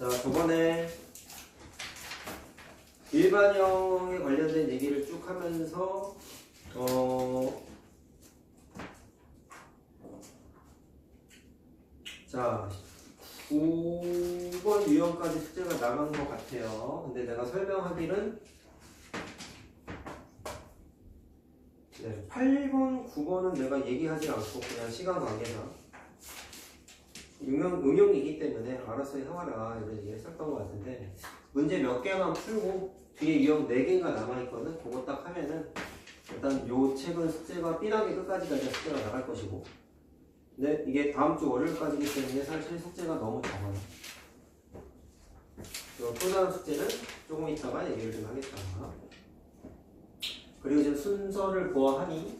자, 저번에 일반형에 관련된 얘기를 쭉 하면서 자 9번 유형까지 숙제가 나간 것 같아요. 근데 내가 설명하기는 8번, 9번은 내가 얘기하지 않고 그냥 시간 관계상 응용이기 때문에 알아서 해와라 이런 얘기 했었던 것 같은데, 문제 몇 개만 풀고 뒤에 유형 4개가 남아있거든. 그거 딱 하면은 일단 요 책은 숙제가 삐나게 끝까지 가야 숙제가 나갈 것이고, 근데 이게 다음 주 월요일까지이기 때문에 사실 숙제가 너무 적어요. 또 다른 숙제는 조금 있다가 얘기를 좀 하겠다. 그리고 지금 순서를 보아하니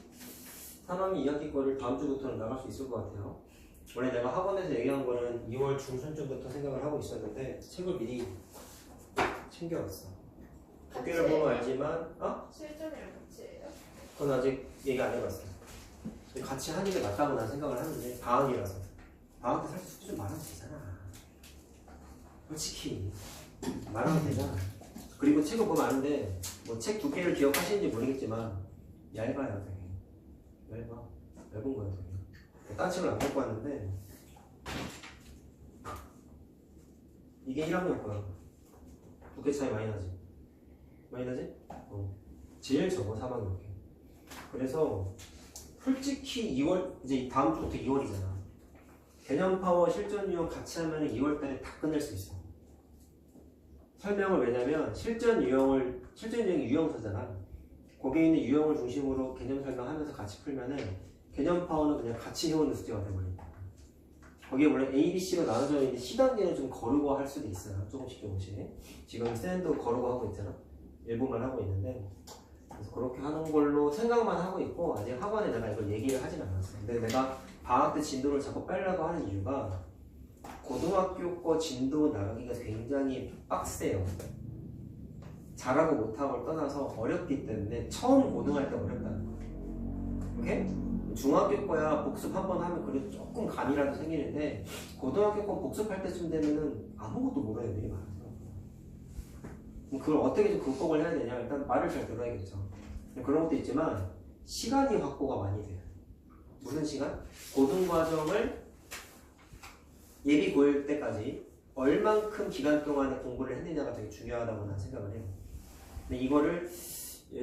3학년 2학기 거를 다음 주부터는 나갈 수 있을 것 같아요. 원래 내가 학원에서 얘기한 거는 2월 중순쯤부터 생각을 하고 있었는데 책을 미리 챙겨왔어. 두께를 보면 알지만 실전이랑 같이 해요? 그건 아직 얘기 안 해봤어. 같이 하는 게 맞다고 난 생각을 하는데 방학이라서. 방학 때 사실 숙제 좀 말하면 되잖아. 솔직히 말하면 되잖아. 그리고 책을 보면 아는데 뭐 책 두께를 기억하시는지 모르겠지만 얇아요. 되게 얇은 거야. 되게 딴 책을 안 갖고 왔는데 이게 1학년 거야. 두께 차이 많이 나지? 많이 나지? 제일 적어 3학년 게. 그래서 솔직히 2월, 이제 다음 주부터 2월이잖아. 개념 파워 실전 유형 같이 하면 2월 달에 다 끝낼 수 있어. 설명을, 왜냐면 실전 유형이 유형서잖아. 거기에 있는 유형을 중심으로 개념 설명하면서 같이 풀면은 개념 파워는 그냥 같이 해오는 숙제가 되버린다. 거기에 원래 A, B, C가 나눠져 있는데 C 단계는 좀 거르고 할 수도 있어요. 조금씩. 지금 쌤도 거르고 하고 있잖아. 일부만 하고 있는데, 그래서 그렇게 하는 걸로 생각만 하고 있고, 아직 학원에 내가 이걸 얘기를 하진 않았어. 근데 내가 방학 때 진도를 자꾸 빼려고 하는 이유가 고등학교 거 진도 나가기가 굉장히 빡세요. 잘하고 못하고를 떠나서 어렵기 때문에 처음 고등할 때 어렵다는 거예요. 오케이? 중학교 거야 복습 한 번 하면 그래도 조금 감이라도 생기는데, 고등학교 거 복습할 때쯤 되면은 아무것도 모르는 애들이 많아서 그걸 어떻게 좀 극복을 해야 되냐. 일단 말을 잘 들어야겠죠. 그런 것도 있지만 시간이 확보가 많이 돼요. 무슨 시간? 고등과정을 예비 고일 때까지 얼만큼 기간 동안에 공부를 했느냐가 되게 중요하다고 난 생각을 해요. 근데 이거를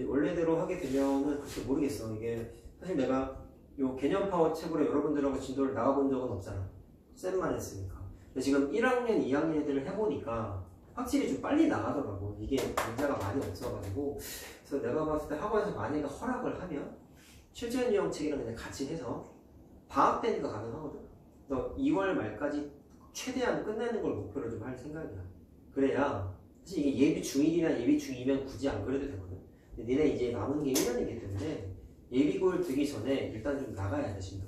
원래대로 하게 되면은 글쎄 모르겠어. 이게 사실 내가 요 개념 파워 책으로 여러분들하고 진도를 나가본 적은 없잖아. 쌤만 했으니까. 근데 지금 1학년, 2학년 애들을 해보니까 확실히 좀 빨리 나가더라고. 이게 문제가 많이 없어가지고. 그래서 내가 봤을 때 학원에서 만약에 허락을 하면 실전 유형 책이랑 그냥 같이 해서 방학 때니까 가능하거든. 그래서 2월 말까지 최대한 끝내는 걸 목표로 좀 할 생각이야. 그래야 사실 이게 예비 중1이나 예비 중2면 굳이 안 그래도 되거든. 근데 니네 이제 남은 게 1년이기 때문에 예비 고일 되기 전에 일단 좀 나가야 돼, 진도.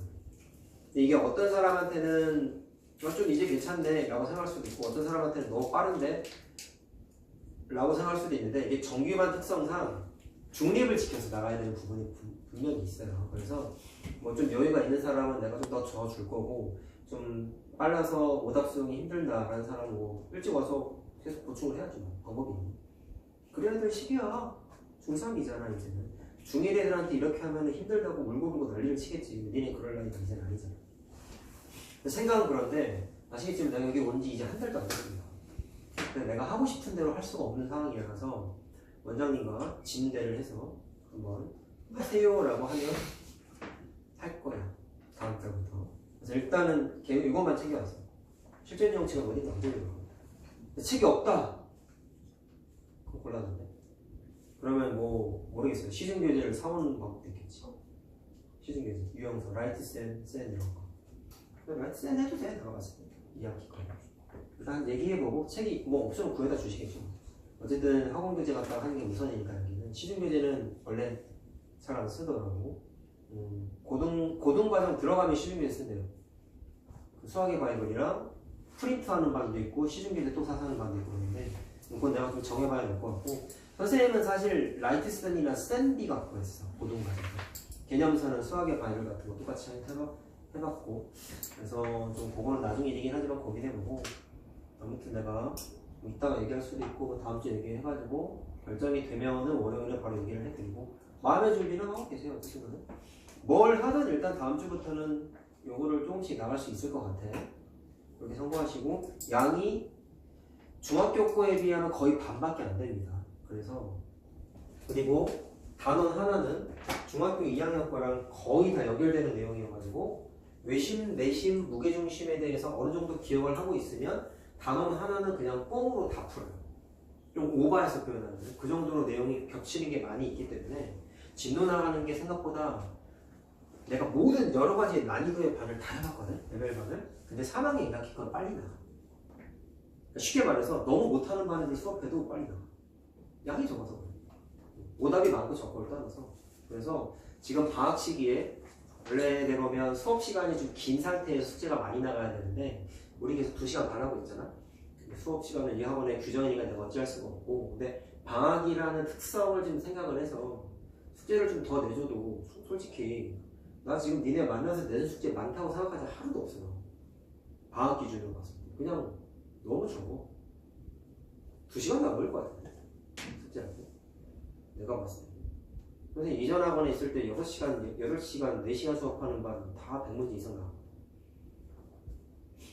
근데 이게 어떤 사람한테는 좀 이제 괜찮네 라고 생각할 수도 있고, 어떤 사람한테는 너무 빠른데 라고 생각할 수도 있는데, 이게 정규반 특성상 중립을 지켜서 나가야 되는 부분이 분명히 있어요. 그래서 뭐 좀 여유가 있는 사람은 내가 좀 더 줄 거고, 좀 빨라서 오답 수용이 힘들다라는 사람은 뭐 일찍 와서 계속 보충을 해야지 뭐. 방법이 있니? 그래야 될 시기야. 중3이잖아 이제는. 중1 애들한테 이렇게 하면 힘들다고 울고불고 난리를 치겠지. 니네 그럴 나이가 이제는 아니잖아. 생각은 그런데 아시겠지만 내가 여기 온 지 이제 한 달도 안 됐습니다. 근데 내가 하고 싶은 대로 할 수가 없는 상황이라서 원장님과 진대를 해서 한번 하세요라고 하면 할 거야. 다음 달부터. 그래서 일단은 이것만 챙겨왔어. 실전 유형 책은 어딘가 안 보이더라고. 책이 없다. 그거 곤란한데. 그러면 뭐 모르겠어요. 시중교재를 사오는 방법도 있겠지. 시중교재, 유형서, 라이트 센 이런 거. 라이트 센 해도 돼. 내가 봤을 때 2학기 거. 일단 얘기해보고 책이 뭐 없으면 구해다 주시겠죠. 어쨌든 학원교재 갖다가 하는 게 우선이니까. 여기는 시중교재는 원래 잘 안 쓰더라고. 고등과정 들어가면 시중교재 쓴대요. 수학의 바이블이랑 프린트하는 반도 있고 시중교재 또 사서 하는 반도 있고 그러는데, 그건 내가 좀 정해봐야 될 것 같고, 선생님은 사실 라이트 센이나 센비 갖고 했어. 고등과정 개념서는 수학의 바이블 같은 거 똑같이 해봤고, 그래서 좀 그거는 나중에 얘기긴 하지만 거긴 해보고, 아무튼 내가 뭐 이따가 얘기할 수도 있고 뭐 다음 주에 얘기해가지고 결정이 되면은 월요일에 바로 얘기를 해드리고 마음의 준비는 하고 계세요. 지금은 뭘 하든 일단 다음 주부터는 요거를 조금씩 나갈 수 있을 것 같아. 그렇게 참고하시고 양이 중학교 거에 비하면 거의 반밖에 안 됩니다. 그래서 그리고 단원 하나는 중학교 2학년 거랑 거의 다 연결되는 내용이어가지고 외심, 내심, 무게중심에 대해서 어느 정도 기억을 하고 있으면 단원 하나는 그냥 꽁으로 다 풀어요. 좀 오버해서 표현하는 그 정도로 내용이 겹치는 게 많이 있기 때문에 진도 나가는 게 생각보다 내가 모든 여러 가지 난이도의 반을 다 해봤거든. 레벨반을. 근데 3학년 2학기 건 빨리 나가. 쉽게 말해서 너무 못하는 반애들 수업해도 빨리 나가. 양이 적어서 그래. 오답이 많고 적고를 떠나서. 그래서 지금 방학 시기에 원래대로면 수업 시간이 좀 긴 상태에서 숙제가 많이 나가야 되는데 우리 계속 2시간 반 하고 있잖아. 수업 시간은 이 학원의 규정이니까 내가 어찌할 수가 없고 근데 방학이라는 특성을 좀 생각을 해서 숙제를 좀 더 내줘도 솔직히 나 지금 니네 만나서 내준 숙제 많다고 생각하지 하나도 없어요. 방학 기준으로 봤을 때 그냥 너무 적어. 2시간도 안 걸릴 것 같은데 숙제하고 내가 봤을 때. 그래서 이전 학원에 있을 때 6시간, 8시간, 4시간 수업하는 반 다 100문제 이상 나와.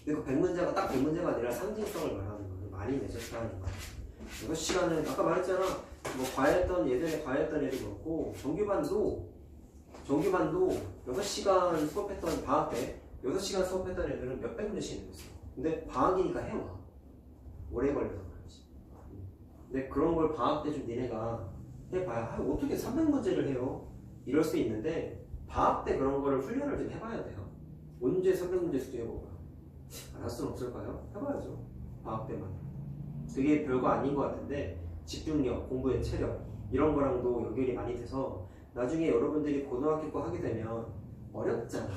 근데 그 100문제가 딱 100문제가 아니라 상징성을 말하는 거예요. 많이 내셨다는 거예요. 6시간은 아까 말했잖아. 뭐 과외했던 예전에 과외했던 애도 그렇고 정규반도 6시간 수업했던 방학 때 6시간 수업했던 애들은 몇백 문제씩 내줬어. 근데 방학이니까 해와. 오래 걸려서 그렇지. 근데 그런 걸 방학 때 좀 니네가 해봐야 어떻게 300문제를 해요? 이럴 수 있는데 방학 때 그런 거를 훈련을 좀 해봐야 돼요. 언제 300문제 숙제 해볼까? 안 할 수는 없을까요? 해봐야죠. 방학 때만. 그게 별거 아닌 것 같은데 집중력, 공부의 체력 이런 거랑도 연결이 많이 돼서 나중에 여러분들이 고등학교 거 하게 되면 어렵잖아.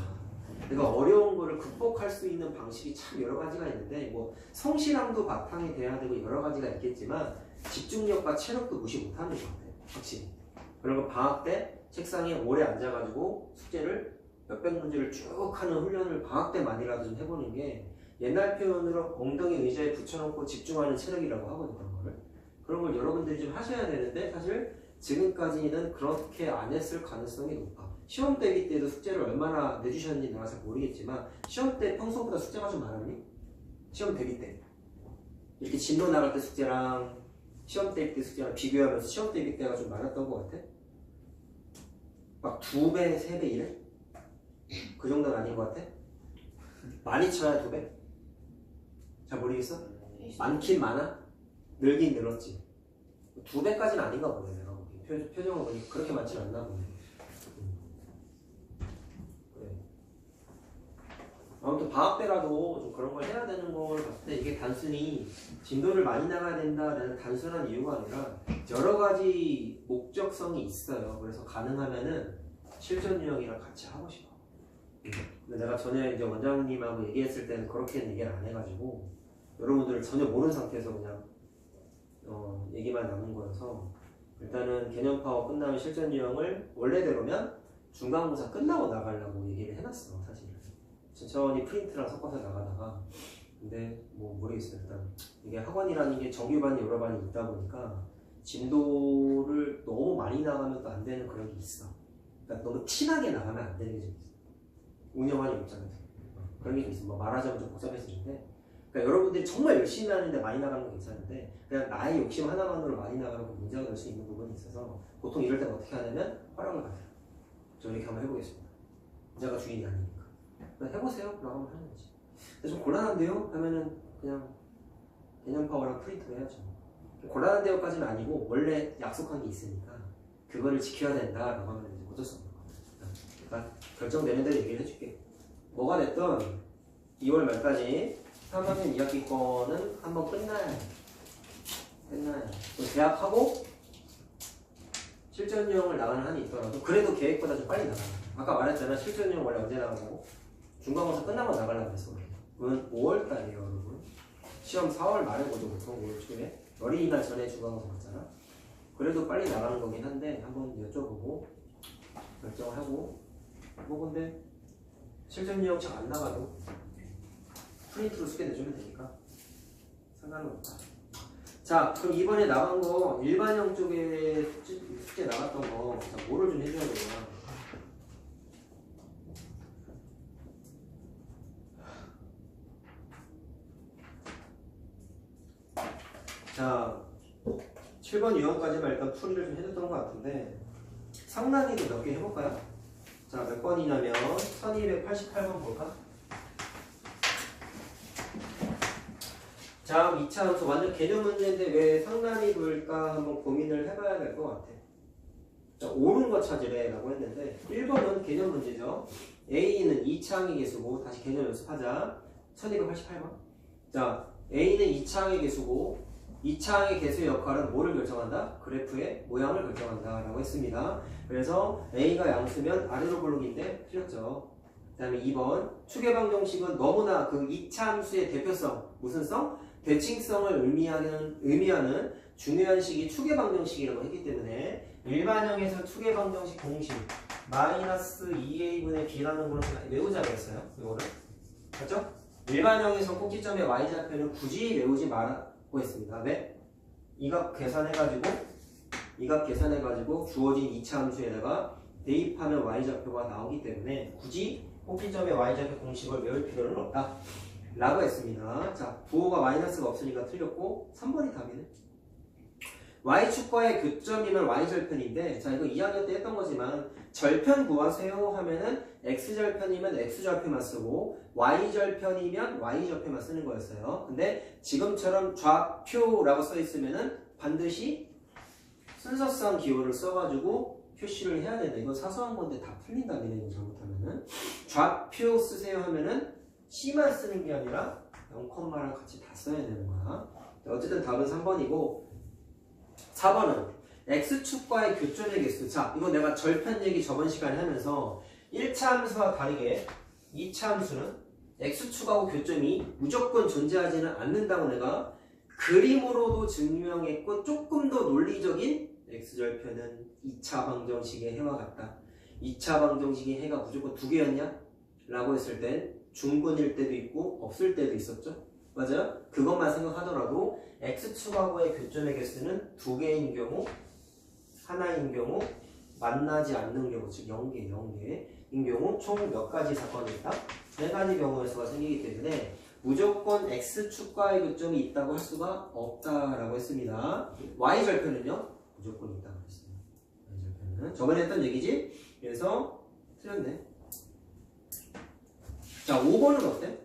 그러니까 어려운 거를 극복할 수 있는 방식이 참 여러 가지가 있는데 뭐 성실함도 바탕이 돼야 되고 여러 가지가 있겠지만 집중력과 체력도 무시 못하는 것 같아. 확실히. 그리고 방학 때 책상에 오래 앉아가지고 숙제를 몇백 문제를 쭉 하는 훈련을 방학 때만이라도 좀 해보는 게 옛날 표현으로 엉덩이 의자에 붙여놓고 집중하는 체력이라고 하거든. 그런 걸 여러분들이 좀 하셔야 되는데 사실 지금까지는 그렇게 안 했을 가능성이 높아. 시험 대비 때도 숙제를 얼마나 내주셨는지 내가 잘 모르겠지만 시험 때 평소보다 숙제가 좀 많았니? 시험 대비 때 이렇게 진로 나갈 때 숙제랑 시험 대비 때 숙제랑 비교하면서 시험 대비 때가 좀 많았던 것 같아? 막 2배, 3배 이래? 그 정도는 아닌 것 같아? 많이 쳐야 2배? 잘 모르겠어? 많긴 많아? 늘긴 늘었지. 2배까지는 아닌가 보네. 내가 보기 표정을 보니 그렇게 많진 않나 보네. 그래. 아무튼 방학 때라도 좀 그런 걸 해야 되는 걸 봤을 때 이게 단순히 진도를 많이 나가야 된다라는 단순한 이유가 아니라 여러 가지 목적성이 있어요. 그래서 가능하면은 실전 유형이랑 같이 하고 싶어. 근데 내가 전에 이제 원장님하고 얘기했을 때는 그렇게는 얘기를 안 해가지고 여러분들을 전혀 모르는 상태에서 그냥 얘기만 나눈 거여서 일단은 개념 파워 끝나면 실전 유형을 원래대로면 중간고사 끝나고 나가려고 얘기를 해놨어. 사실 천천히 프린트랑 섞어서 나가다가 근데 뭐 모르겠어요. 일단 이게 학원이라는 게 정규반이 여러 반이 있다 보니까 진도를 너무 많이 나가면 또 안 되는 그런 게 있어. 그러니까 너무 티나게 나가면 안 되는 게 좀 있어. 운영하는 입장에서 그런 게 좀 있어. 뭐 말하자면 좀 복잡해지는데 그러니까 여러분들이 정말 열심히 하는데 많이 나가는 건 괜찮은데 그냥 나의 욕심 하나만으로 많이 나가는 건 문제가 될 수 있는 부분이 있어서 보통 이럴 때는 어떻게 하냐면 허락을 받아요. 저 이렇게 한번 해보겠습니다. 제가 주인이 아니니까. 그냥 해보세요. 라고 하면 하는 거지. 근데 좀 곤란한데요? 하면은 그냥 개념 파워랑 프린트로 해야죠. 곤란한데요까지는 아니고 원래 약속한 게 있으니까 그거를 지켜야 된다라고 하면 이제 어쩔 수 없는 거예요. 그러니까 결정되는 대로 얘기를 해줄게. 뭐가 됐든 2월 말까지 3학년 2학기 거는 한번 끝나야 해. 대학하고 실전 유형을 나가는 한이 있더라도 그래도 계획보다 좀 빨리 나가요. 아까 말했잖아. 실전 유형 원래 언제 나가고 중간고사 끝나고 나가려고 했어. 그건 5월 달이에요, 여러분. 시험 4월 말에 보죠, 보통 5월 초에. 어린이날 전에 중간고사 봤잖아. 그래도 빨리 나가는 거긴 한데 한번 여쭤보고 결정을 하고 뭐 근데 실전 유형 잘 안 나가도 프린트로 숙제 내주면 되니까 상관은 없다. 자, 그럼 이번에 나간 거 일반형 쪽에 숙제 나갔던 거 자, 뭐를 좀 해줘야 되나? 자, 7번 유형까지만 일단 풀이를 좀 해줬던 것 같은데 상난이도 몇 개 해볼까요? 자, 몇 번이냐면 1288번 볼까? 자, 2차 함수 완전 개념 문제인데 왜 상난이 볼까 한번 고민을 해봐야 될 것 같아. 자, 옳은 거 찾으래 라고 했는데 1번은 개념 문제죠. A는 2차항의 개수고 다시 개념 연습하자. 1288번. 자, A는 2차항의 개수고 2차항의 개수의 역할은 뭐를 결정한다? 그래프의 모양을 결정한다 라고 했습니다. 그래서 A가 양수면 아래로 볼록인데 틀렸죠. 그 다음에 2번 추계방정식은 너무나 그 2차 함수의 대표성 무슨 성? 대칭성을 의미하는 중요한 식이 추계방정식이라고 했기 때문에 일반형에서 추계방정식 공식 마이너스 2a분의 b라는 거는 외우자 그랬어요. 이거를 맞죠? 일반형에서 꼭지점의 y좌표는 굳이 외우지 말라고 했습니다. 왜? 이 값 계산해가지고 주어진 2차 함수에다가 대입하면 y좌표가 나오기 때문에 굳이 꼭지점의 y좌표 공식을 외울 필요는 없다 라고 했습니다. 자, 부호가 마이너스가 없으니까 틀렸고 3번이 답이네. y축과의 교점이면 y절편인데 자, 이거 2학년 때 했던 거지만 절편 구하세요 하면은 x절편이면 x절편만 쓰고 y절편이면 y절편만 쓰는 거였어요. 근데 지금처럼 좌표라고 써 있으면은 반드시 순서상 기호를 써가지고 표시를 해야 된다. 이건 사소한 건데 다 풀린다네. 이거 잘못하면은 좌표 쓰세요 하면은 C만 쓰는 게 아니라 0콤마랑 같이 다 써야 되는 거야. 어쨌든 답은 3번이고 4번은 X축과의 교점의 개수. 자, 이거 내가 절편 얘기 저번 시간에 하면서 1차 함수와 다르게 2차 함수는 X축하고 교점이 무조건 존재하지는 않는다고 내가 그림으로도 증명했고 조금 더 논리적인 X절편은 2차 방정식의 해와 같다. 2차 방정식의 해가 무조건 2개였냐? 라고 했을 땐 중근일 때도 있고 없을 때도 있었죠. 맞아요? 그것만 생각하더라도 X축하고의 교점의 개수는 2개인 경우, 하나인 경우, 만나지 않는 경우, 즉 0개인 경우 총 몇 가지 사건이 있다? 3가지 경우의 수가 생기기 때문에 무조건 X축과의 교점이 있다고 할 수가 없다라고 했습니다. Y절편은요? 무조건 있다고 했습니다. Y절편은 저번에 했던 얘기지? 그래서 틀렸네. 자, 5번은 어때?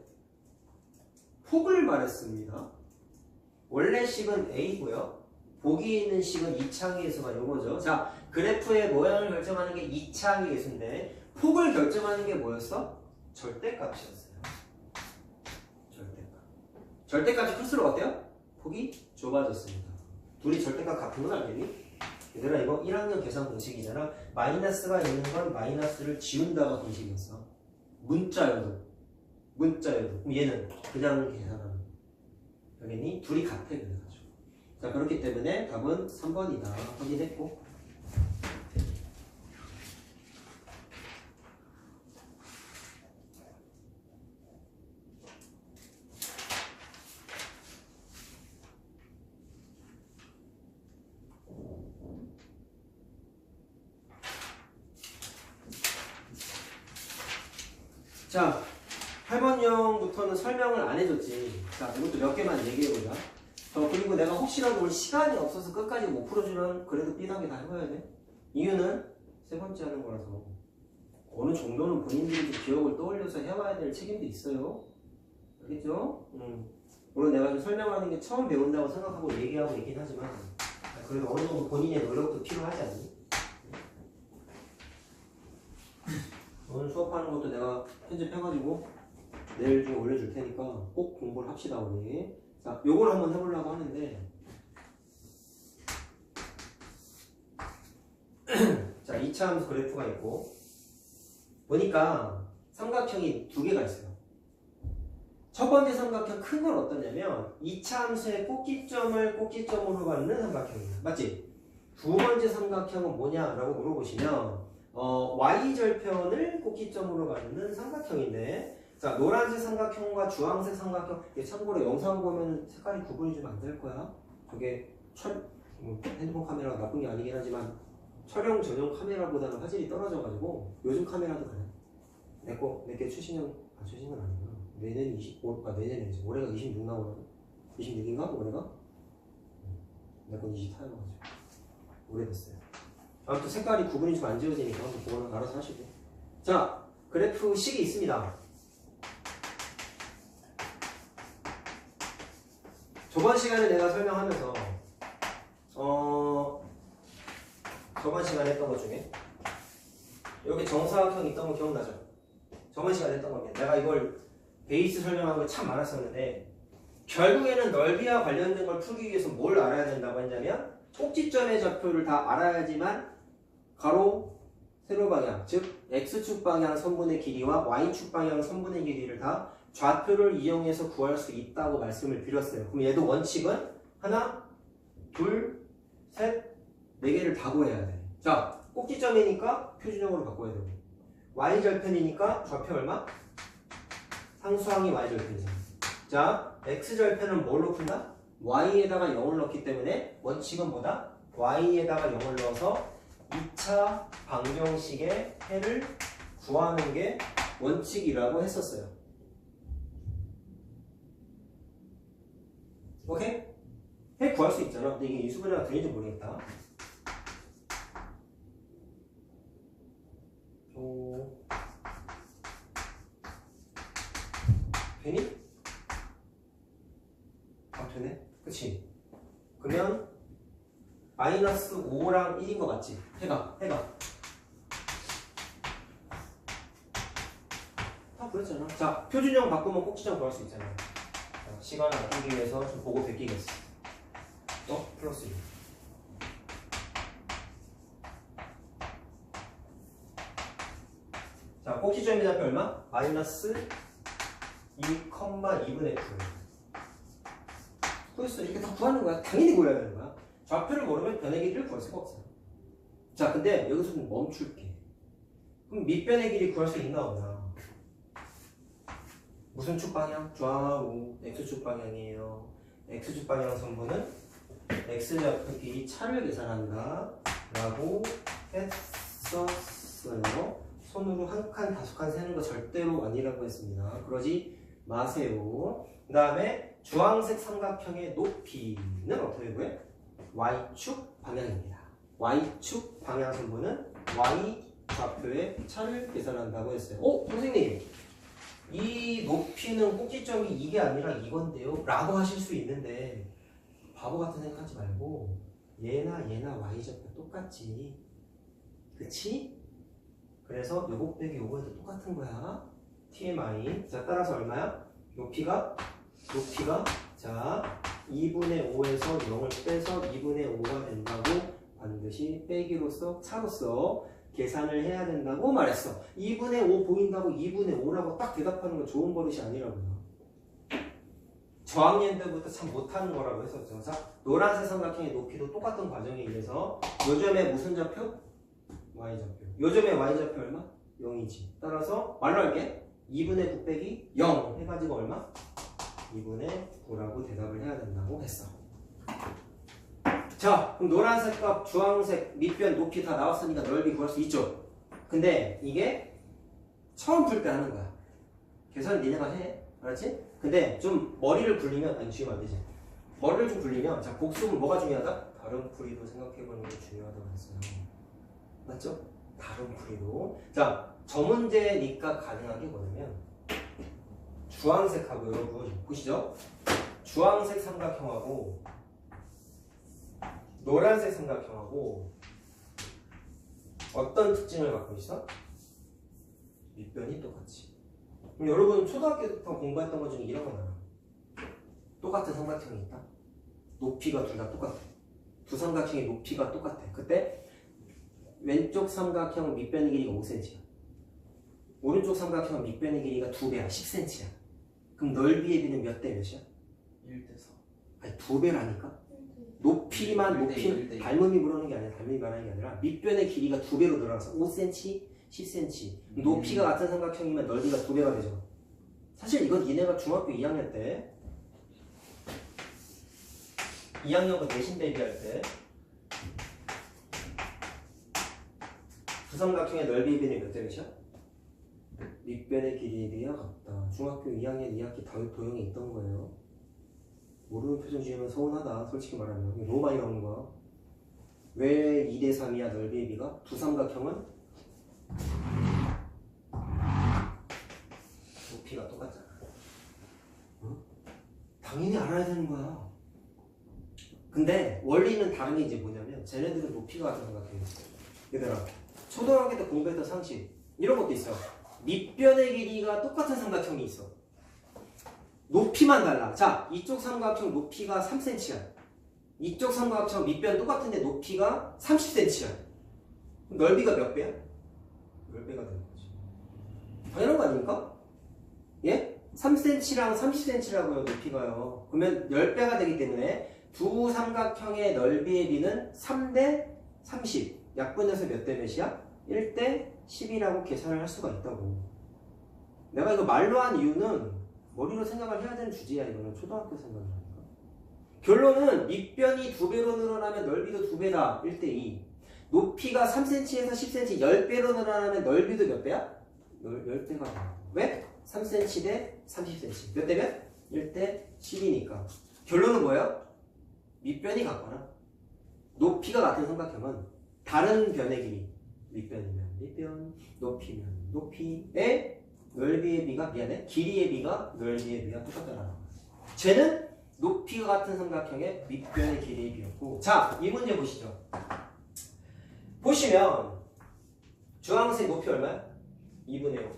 폭을 말했습니다. 원래 식은 A고요. 보기 있는 식은 2차항의 개수가 이거죠. 자, 그래프의 모양을 결정하는 게 2차항의 개수인데 폭을 결정하는 게 뭐였어? 절대값이었어요. 절대값. 절대값이 클수록 어때요? 폭이 좁아졌습니다. 둘이 절대값 같은 건 알겠니? 얘들아 이거 1학년 계산 공식이잖아. 마이너스가 있는 건 마이너스를 지운다가 공식이었어. 문자여도. 그럼 얘는 그냥 계산하는. 알겠니? 둘이 같아 그래가지고. 자, 그렇기 때문에 답은 3번이다. 확인했고. 자, 8번형부터는 설명을 안 해줬지. 자, 이것도 몇 개만 얘기해보자. 그리고 내가 혹시라도 오늘 시간이 없어서 끝까지 못 풀어주면 그래도 삐나게 다 해봐야 돼. 이유는 세 번째 하는 거라서 어느 정도는 본인들이 기억을 떠올려서 해와야 될 책임도 있어요. 알겠죠? 물론 내가 좀 설명하는 게 처음 배운다고 생각하고 얘기하고 있긴 하지만 그래도 어느 정도 본인의 노력도 필요하지 않니? 오늘 수업하는 것도 내가 편집해가지고 내일 좀 올려줄 테니까 꼭 공부를 합시다 우리. 자, 요걸 한번 해보려고 하는데 자, 2차 함수 그래프가 있고 보니까 삼각형이 2개가 있어요. 첫 번째 삼각형 큰 건 어떠냐면 2차 함수의 꼭지점을 꼭지점으로 갖는 삼각형이야. 맞지? 두 번째 삼각형은 뭐냐라고 물어보시면 Y절편을 꼭지점으로 갖는 삼각형인데 자, 노란색 삼각형과 주황색 삼각형. 참고로 영상 보면 색깔이 구분이 좀 안 될 거야. 저게 핸드폰 카메라가 나쁜 게 아니긴 하지만 촬영 전용 카메라보다는 화질이 떨어져가지고 요즘 카메라도 그래. 내게 최신형 아니구나. 내년 25, 내년이지. 올해가 26 나오거든. 26인가? 올해가? 내 건 24여가지고 오래됐어요. 아무튼 색깔이 구분이 좀 안 지워지니까 한번 그거는 알아서 하시고. 자, 그래프 식이 있습니다. 저번 시간에 내가 설명하면서 저번 시간에 했던 것 중에 여기 정사각형 있던 거 기억나죠? 저번 시간에 했던 겁니다. 내가 이걸 베이스 설명한 거 참 많았었는데 결국에는 넓이와 관련된 걸 풀기 위해서 뭘 알아야 된다고 했냐면 꼭지점의 좌표를 다 알아야지만 가로, 세로 방향, 즉 X축 방향 선분의 길이와 Y축 방향 선분의 길이를 다 좌표를 이용해서 구할 수 있다고 말씀을 드렸어요. 그럼 얘도 원칙은 하나, 둘, 셋, 네 개를 다 구해야 돼. 자, 꼭지점이니까 표준형으로 바꿔야 되고 Y절편이니까 좌표 얼마? 상수항이 Y절편이잖아. 자, X절편은 뭘로 푼다? Y에다가 0을 넣기 때문에 원칙은 뭐다? Y에다가 0을 넣어서 2차 방정식의 해를 구하는 게 원칙이라고 했었어요. 오케이? 해 구할 수 있잖아. 근데 이게 인수분해가 되는지 모르겠다. 되니? 아, 되네? 그치? 그러면 마이너스 5랑 1인 거 맞지? 해봐. 다 그랬잖아. 자, 표준형 바꾸면 꼭지점 구할 수 있잖아. 자, 시간을 아끼기 위해서 좀 보고 베끼겠어. 플러스 1. 자, 꼭지점의 좌표 얼마? 마이너스 2,2분의 9. 그래서 이렇게 다 구하는 거야. 당연히 구해야 되는 거야. 좌표를 모르면 변의 길이를 구할 수가 없어. 자, 근데 여기서 좀 멈출게. 그럼 밑변의 길이 구할 수 있나 없나? 무슨 축 방향? 좌우 X축 방향이에요. X축 방향 선분은 X좌표 길이 차를 계산한다 라고 했었어요. 손으로 한 칸, 다섯 칸 세는 거 절대로 아니라고 했습니다. 그러지 마세요. 그 다음에 주황색 삼각형의 높이는 어떻게 구해? Y축 방향입니다. Y축 방향 선분은 Y 좌표의 차를 계산한다고 했어요. 선생님, 이 높이는 꼭지점이 이게 아니라 이건데요? 라고 하실 수 있는데 바보 같은 생각하지 말고 얘나 Y 좌표 똑같지. 그치? 그래서 요거 빼기 요거에도 똑같은 거야. TMI. 자, 따라서 얼마야? 높이가 자 2분의 5에서 0을 빼서 2분의 5가 된다고 반드시 빼기로써 차로서 계산을 해야 된다고 말했어. 2분의 5 보인다고 2분의 5라고 딱 대답하는 건 좋은 버릇이 아니라고요. 저학년 때부터 참 못하는 거라고 했었죠. 자, 노란색 삼각형의 높이도 똑같은 과정에 의해서 요점의 무슨 좌표? Y좌표. 요점의 Y좌표 얼마? 0이지. 따라서 말로 할게. 2분의 9 빼기 0 해가지고 얼마? 2분의 9라고 대답을 해야 된다고 했어. 자, 그럼 노란색과 주황색 밑변 높이 다 나왔으니까 넓이 구할 수 있죠. 근데 이게 처음 풀 때 하는 거야. 계산을 니네가 해. 알았지? 근데 좀 머리를 굴리면, 아니 지금 안 되지. 머리를 좀 굴리면, 자, 복습은 뭐가 중요하다? 다른 풀이도 생각해보는 게 중요하다고 했어요. 맞죠? 다른 풀이도. 자, 저 문제니까 가능한 게 뭐냐면 주황색하고 여러분 보시죠? 주황색 삼각형하고 노란색 삼각형하고 어떤 특징을 갖고 있어? 밑변이 똑같이. 그럼 여러분 초등학교 때 공부했던 것 중에 이런 거 나와요. 똑같은 삼각형이 있다. 높이가 둘 다 똑같아. 두 삼각형의 높이가 똑같아. 그때 왼쪽 삼각형 밑변의 길이가 5cm야. 오른쪽 삼각형 밑변의 길이가 2배야. 10cm야. 그럼 넓이의 비는 몇 대 몇이야? 1대4. 아니 2배라니까? 높이만 높이 닮음이 물어는 게 아니라 닮음이 말하는 게 아니라 밑변의 길이가 2배로 늘어나서 5cm, 10cm. 높이가 같은 삼각형이면 넓이가 2배가 되죠. 사실 이건 니네가 중학교 2학년 때 2학년과 내신 대비할 때 두삼각형의 넓이에 비는 몇 대 몇이야? 밑변의 길이에 비하 같다. 중학교 2학년 2학기 도형에 있던 거예요. 모르는 표정 지으면 서운하다. 솔직히 말하면 이게 너무 많이 나오는 거야. 왜 2대 3이야 넓이의 비가? 두삼각형은 높이가 똑같잖아. 어? 당연히 알아야 되는 거야. 근데 원리는 다른 게 이제 뭐냐면 쟤네들은 높이가 같은 삼각형이 있어. 얘들아 초등학교 때 공부했던 상식 이런 것도 있어요. 밑변의 길이가 똑같은 삼각형이 있어. 높이만 달라. 자, 이쪽 삼각형 높이가 3cm야. 이쪽 삼각형 밑변 똑같은데 높이가 30cm야. 넓이가 몇 배야? 10배가 되는 거지. 당연한 거 아닙니까? 예? 3cm랑 30cm라고요, 높이가요. 그러면 10배가 되기 때문에 두 삼각형의 넓이의 비는 3대 30. 약분해서 몇 대 몇이야? 1대 10이라고 계산을 할 수가 있다고. 내가 이거 말로 한 이유는 머리로 생각을 해야 되는 주제야. 이거는 초등학교 생각을 하니까. 결론은 밑변이 2배로 늘어나면 넓이도 2배다. 1대 2. 높이가 3cm에서 10cm 10배로 늘어나면 넓이도 몇 배야? 10배가 돼. 왜? 3cm 대 30cm. 몇 대 몇? 1대 10이니까. 결론은 뭐예요? 밑변이 같거나 높이가 같은 삼각형은 다른 변의 길이 밑변이면 밑변, 높이면 높이의 넓이의 비가 미안해 길이의 비가 넓이의 비가 똑같다라는 거야. 쟤는 높이가 같은 삼각형의 밑변의 길이의 비였고 자, 이 문제 보시죠. 보시면 주황색 높이 얼마야? 2분의 5.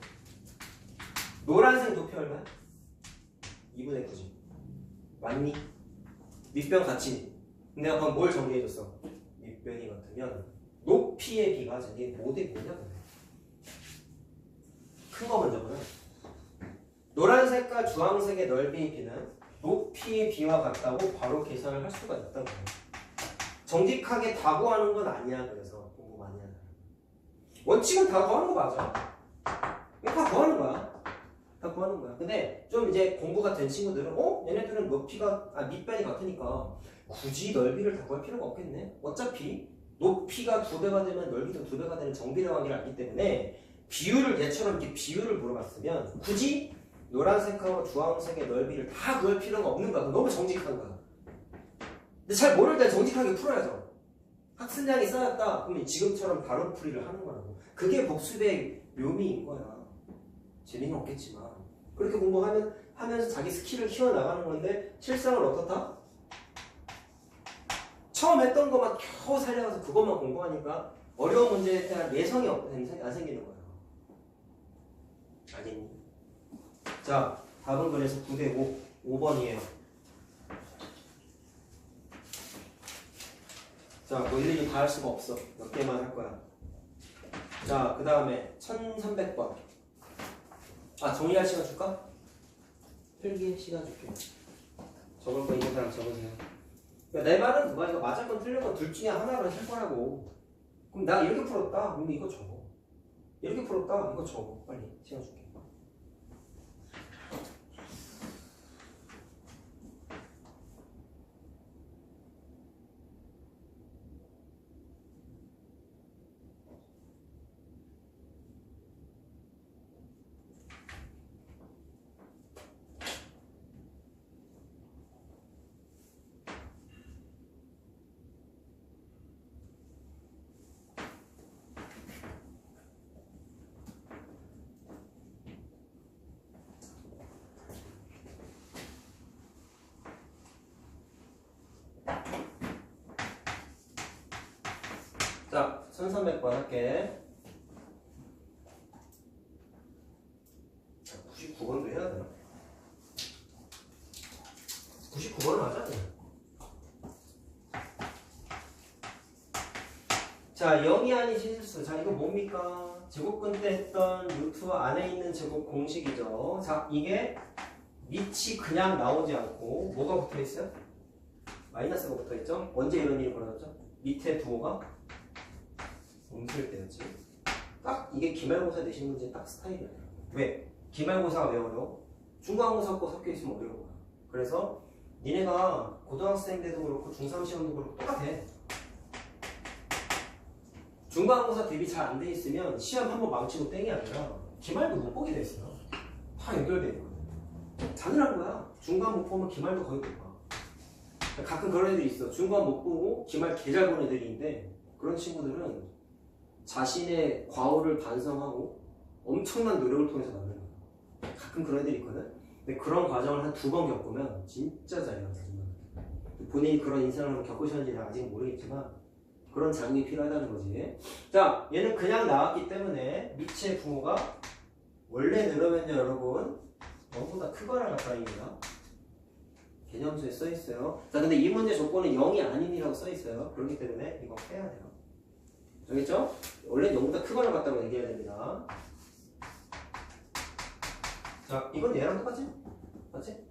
노란색 높이 얼마야? 2분의 9지. 맞니? 밑변 같이. 내가 방금 뭘 정리해줬어? 밑변이 같으면 높이의 비가 저게 뭐대 뭐냐? 큰 거 먼저 보자. 노란색과 주황색의 넓이의 비는 높이의 비와 같다고 바로 계산을 할 수가 있다고. 정직하게 다 구하는 건 아니야. 그래서 공부 많이 하는. 원칙은 다 구하는 거 맞아. 다 구하는 거야. 다 구하는 거야. 근데 좀 이제 공부가 된 친구들은 얘네들은 밑변이 같으니까 굳이 넓이를 다 구할 필요가 없겠네. 어차피 높이가 2배가 되면 넓이도 2배가 되는 정비례 관계를 알기 때문에 비율을 얘처럼 이렇게 비율을 물어봤으면 굳이 노란색하고 주황색의 넓이를 다 구할 필요가 없는 거야. 너무 정직한 거야. 근데 잘 모를 때 정직하게 풀어야죠. 학습량이 쌓였다. 그러면 지금처럼 바로 풀이를 하는 거라고. 그게 복습의 묘미인 거야. 재미는 없겠지만 그렇게 공부하면서 자기 스킬을 키워나가는 건데 실상은 어떻다? 처음 했던 것만 겨우 살려가서 그것만 공부하니까 어려운 문제에 대한 예성이 안 생기는 거예요. 알겠니? 자, 답은 그래서 9대 5. 5번이에요. 자, 뭐 일일이 다 할 수가 없어. 몇 개만 할 거야. 자, 그 다음에 1300번. 정리할 시간 줄까? 필기 시간 줄게. 적을 거 있는 사람 적으세요. 내 말은 그거야. 이거 맞을 건 틀린 건 둘 중에 하나를 할 거라고. 그럼 나 이렇게 풀었다. 그럼 이거 적어. 이렇게 풀었다. 이거 적어. 빨리 시간 줄게. 자, 1300번 할게. 99번도 해야 되나? 99번은 하자. 자, 0이 아닌 실수. 자, 이거 뭡니까? 제곱근 때 했던 루트 안에 있는 제곱 공식이죠. 자, 이게 밑이 그냥 나오지 않고 뭐가 붙어 있어요? 마이너스가 붙어 있죠? 언제 이런 일이 벌어졌죠? 밑에 부호가 음수일 때였지. 딱 이게 기말고사 내신 문제 딱 스타일이야. 왜? 기말고사가 왜 어려워? 중간고 섞여 있으면 어려운 거야. 그래서 니네가 고등학생 때도 그렇고 중3 시험도 그렇고 똑같아. 중간고사 대비 잘 안 돼 있으면 시험 한번 망치고 땡이 아니라 기말도 못 보게 돼 있어요. 다 연결돼 있거든. 잔인한 거야. 중간 못 보면 기말도 거의 못 봐. 가끔 그런 애들이 있어. 중간 못 보고 기말 개 잘 보는 애들인데 그런 친구들은 자신의 과오를 반성하고 엄청난 노력을 통해서 만드는 거야. 가끔 그런 애들이 있거든. 근데 그런 과정을 한 2번 겪으면 진짜 잘해요. 본인이 그런 인생을 한번 겪으셨는지는 아직 모르겠지만 그런 자극이 필요하다는 거지. 자, 얘는 그냥 나왔기 때문에 미치의 부호가 원래 늘으면요 여러분 0보다 크거나 가까이입니다. 개념수에 써있어요. 자, 근데 이 문제 조건은 0이 아닌이라고 써있어요. 그렇기 때문에 이거 빼야 돼요. 알겠죠? 원래 0보다 크거나 같다고 얘기해야 됩니다. 자, 이건 얘랑 똑같지? 맞지?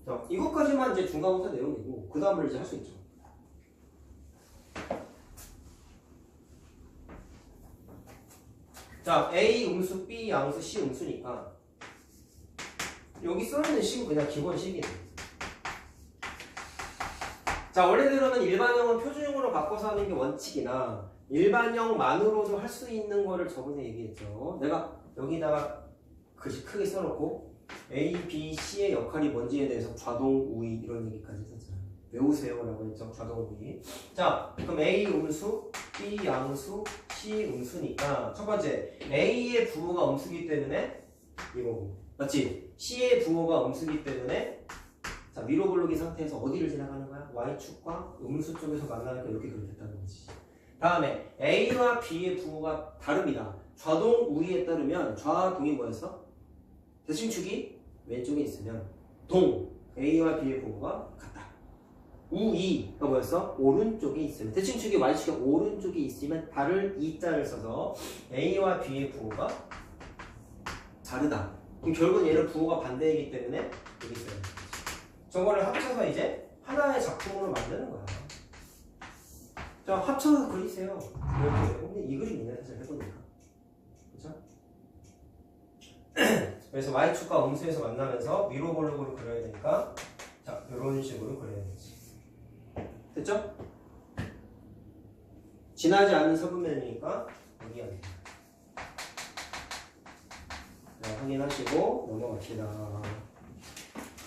자, 이것까지만 이제 중간고사 내용이고 그 다음을 이제 할 수 있죠. 자, A 음수, B 양수, C 음수니까 여기 써있는 식은 그냥 기본 식이네. 자, 원래대로는 일반형은 표준형으로 바꿔서 하는 게 원칙이나 일반형만으로도 할 수 있는 거를 저번에 얘기했죠. 내가 여기다가 글씨 크게 써놓고 A, B, C의 역할이 뭔지에 대해서 좌동, 우위 이런 얘기까지 했었잖아요. 외우세요 라고 했죠. 좌동, 우위. 자, 그럼 A 음수, B 양수, C 음수니까 첫 번째 A의 부호가 음수기 때문에 이거고 맞지? C의 부호가 음수기 때문에 자, 위로 블록이 상태에서 어디를 지나가는 거야? Y축과 음수 쪽에서 만나니까 이렇게 그려졌다는 거지. 다음에 A와 B의 부호가 다릅니다. 좌동, 우위에 따르면 좌동이 뭐였어? 대칭축이 왼쪽에 있으면 동, A와 B의 부호가 같다. 우이가 뭐였어? 오른쪽에 있으면 대칭축이 Y축이 오른쪽에 있으면 달을 E자를 써서 A와 B의 부호가 다르다. 그럼 결국은 얘는 부호가 반대이기 때문에 여기 있어요. 저거를 합쳐서 이제 하나의 작품으로 만드는 거야. 자, 합쳐서 그리세요. 이렇게. 근데 이 그림이네 사실 해보니까. 그렇죠? 그래서 Y축과 음수에서 만나면서 위로 볼록으로 그려야 되니까 자, 이런 식으로 그려야 되지. 됐죠? 지나지 않는 서분면이니까 여기 안 돼. 자, 확인하시고 넘어갑시다.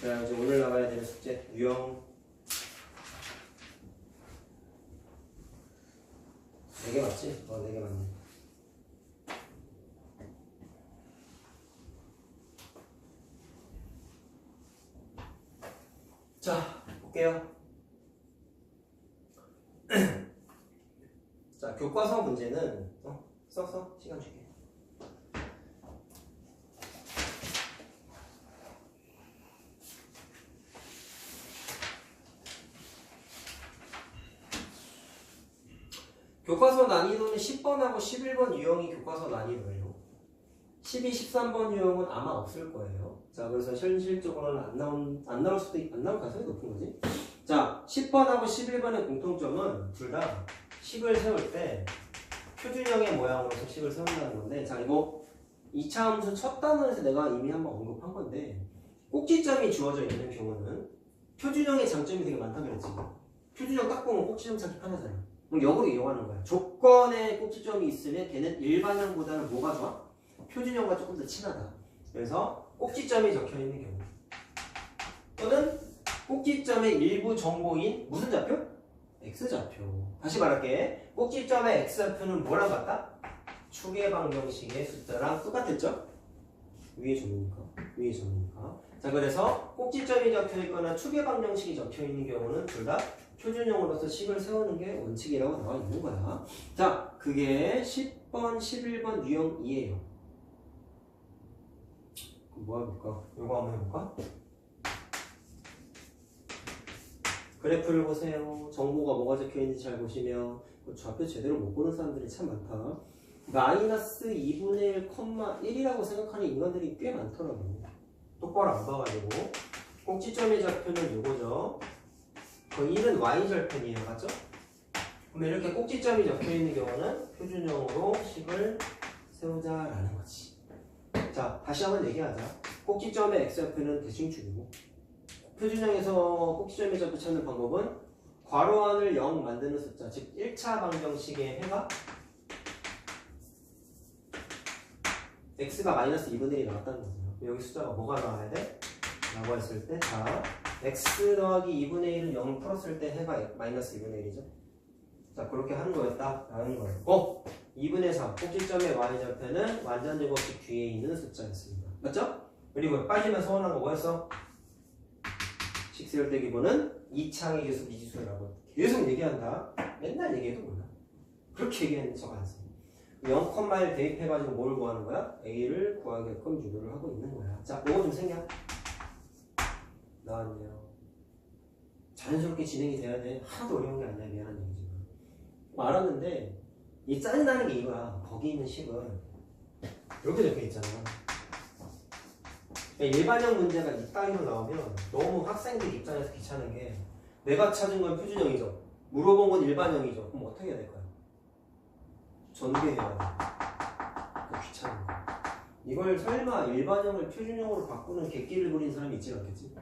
자, 이제 오늘 나가야 되는 숙제 유형 4개 맞지? 4개 맞네. 자, 볼게요. 자, 교과서 문제는 써서 시간 줄게. 교과서 난이도는 10번하고 11번 유형이 교과서 난이도예요. 12, 13번 유형은 아마 없을 거예요. 자, 그래서 현실적으로는 안 나올 가능성이 높은 거지. 자, 10번하고 11번의 공통점은 둘 다 식을 세울 때 표준형의 모양으로서 식을 세운다는 건데, 자, 이거 2차 함수 첫 단원에서 내가 이미 한번 언급한 건데, 꼭지점이 주어져 있는 경우는 표준형의 장점이 되게 많다고 그랬지. 표준형 딱 보면 꼭지점 찾기 편하잖아. 그럼 역으로 이용하는 거야. 조건에 꼭지점이 있으면 걔는 일반형보다는 뭐가 좋아? 표준형과 조금 더 친하다. 그래서 꼭지점이 적혀 있는 경우 또는 꼭지점의 일부 정보인 무슨 좌표? X좌표. 다시 말할게. 꼭지점의 X좌표는 뭐랑 같다? 축의 방정식의 숫자랑 똑같았죠? 위에 점이니까. 자, 그래서 꼭지점이 적혀 있거나 축의 방정식이 적혀 있는 경우는 둘 다 표준형으로서 식을 세우는 게 원칙이라고 나와 있는 거야. 자, 그게 10번, 11번 유형 2예요. 그럼 뭐 해볼까? 요거 한번 해볼까? 그래프를 보세요. 정보가 뭐가 적혀 있는지 잘 보시면 그 좌표 제대로 못 보는 사람들이 참 많다. 마이너스 2분의 1, 1이라고 생각하는 인간들이 꽤 많더라고. 똑바로 안 봐가지고. 꼭지점의 좌표는 요거죠. 그 1은 y절편이에요. 맞죠? 그럼 이렇게 꼭지점이 적혀있는 경우는 표준형으로 식을 세우자라는 거지. 자, 다시 한번 얘기하자. 꼭지점의 x좌표는 대칭축이고 표준형에서 꼭지점의 좌표 찾는 방법은 괄호 안을 0 만드는 숫자, 즉 1차 방정식의 해가 x가 마이너스 2분의 1이 나왔다는 거죠. 여기 숫자가 뭐가 나와야 돼? 라고 했을 때, 자, x 더하기 2분의 1은 0을 풀었을 때 해가 마이너스 2분의 1이죠. 자, 그렇게 하는 거였다 라는 거예요. 2분의 3, 꼭지점의 y좌표는 완전제곱식 뒤에 있는 숫자였습니다. 맞죠? 그리고 빠지면 서운한 거 뭐였어? 식세율 기본은 2창의 계수 미지수라고 계속 얘기한다. 맨날 얘기해도 몰라. 그렇게 얘기하는 척 안 써. 0,1 대입해가지고 뭘 구하는 거야? A를 구하게끔 유도를 하고 있는 거야. 자, 요거 좀 생략. 나왔네요. 자연스럽게 진행이 돼야 돼. 하나도 어려운 게 아니야. 미안한 얘기지만. 알았는데 이 짜증나는 게 이거야. 거기 있는 식은 이렇게 적혀 있잖아. 일반형 문제가 이따위로 나오면 너무 학생들 입장에서 귀찮은 게 내가 찾은 건 표준형이죠. 물어본 건 일반형이죠. 그럼 어떻게 해야 될까요? 전개해야 돼. 귀찮은 거. 이걸 설마 일반형을 표준형으로 바꾸는 객기를 부린 사람이 있지 않겠지?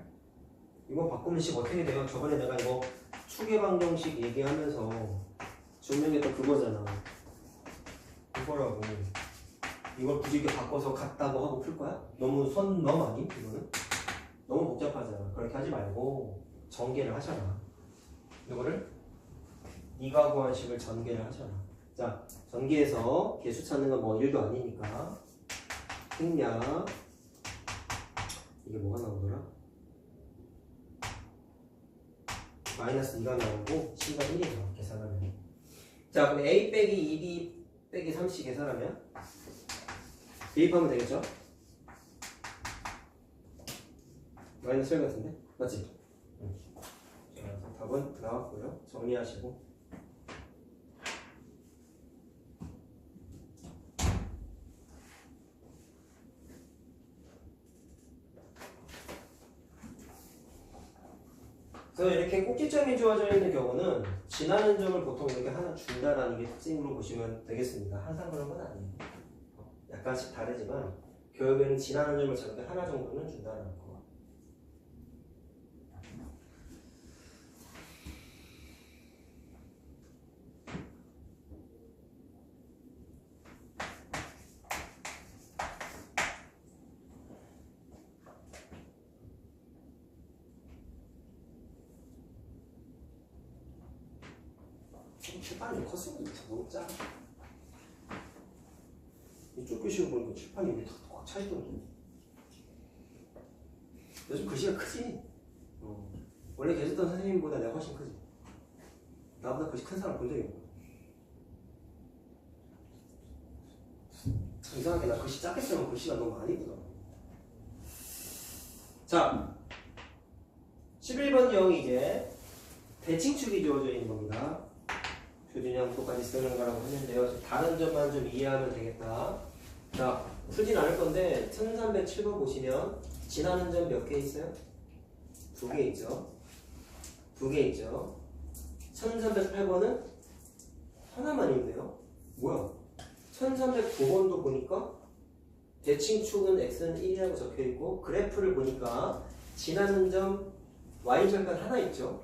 이거 바꾸면 식 어떻게 돼요? 저번에 내가 이거 추계 방정식 얘기하면서 증명했던 그거잖아. 이거라고. 이걸 굳이 이렇게 바꿔서 같다고 하고 풀 거야? 너무 선 넘 아니? 이거는? 너무 복잡하잖아. 그렇게 하지 말고 전개를 하잖아. 이거를 네가 구한 식을 전개를 하잖아. 자, 전개해서 개수 찾는 건 뭐 1도 아니니까 생략. 이게 뭐가 나오더라? 마이너스 2가 나오고 C가 1이 나와. 계산하면. 자, 그럼 A 빼기 2B 빼기 3C 계산하면 대입하면 되겠죠? 마이너스 1 같은데? 맞지? 자, 답은 나왔고요. 정리하시고. 그래서 이렇게 꼭지점이 주어져 있는 경우는 지나는 점을 보통 이렇게 하나 준다라는 게 특징으로 보시면 되겠습니다. 항상 그런 건 아니에요. 약간씩 다르지만 교육에는 지나는 점을 저렇게 하나 정도는 준다는 거. 칠판이 컸으면 너무 작아. 이쪽 글씨로 보니까 칠판이 여기 꽉 차있던데. 요즘 글씨가 크지? 원래 계셨던 선생님보다 내가 훨씬 크지? 나보다 글씨 큰 사람 본 적이 없고. 이상하게 나 글씨 작게 쓰면 글씨가 너무 많이 크더라. 자, 11번 경이 이제 대칭축이 주어져 있는 겁니다. 표준형 똑같이 쓰는 거라고 했는데요. 다른 점만 좀 이해하면 되겠다. 자, 풀진 않을 건데 1307번 보시면 지나는 점 몇 개 있어요? 2개 있죠. 2개 있죠. 1308번은 하나만 있네요. 뭐야? 1309번도 보니까 대칭축은 x는 1이라고 적혀있고 그래프를 보니까 지나는 점 y절편 하나 있죠.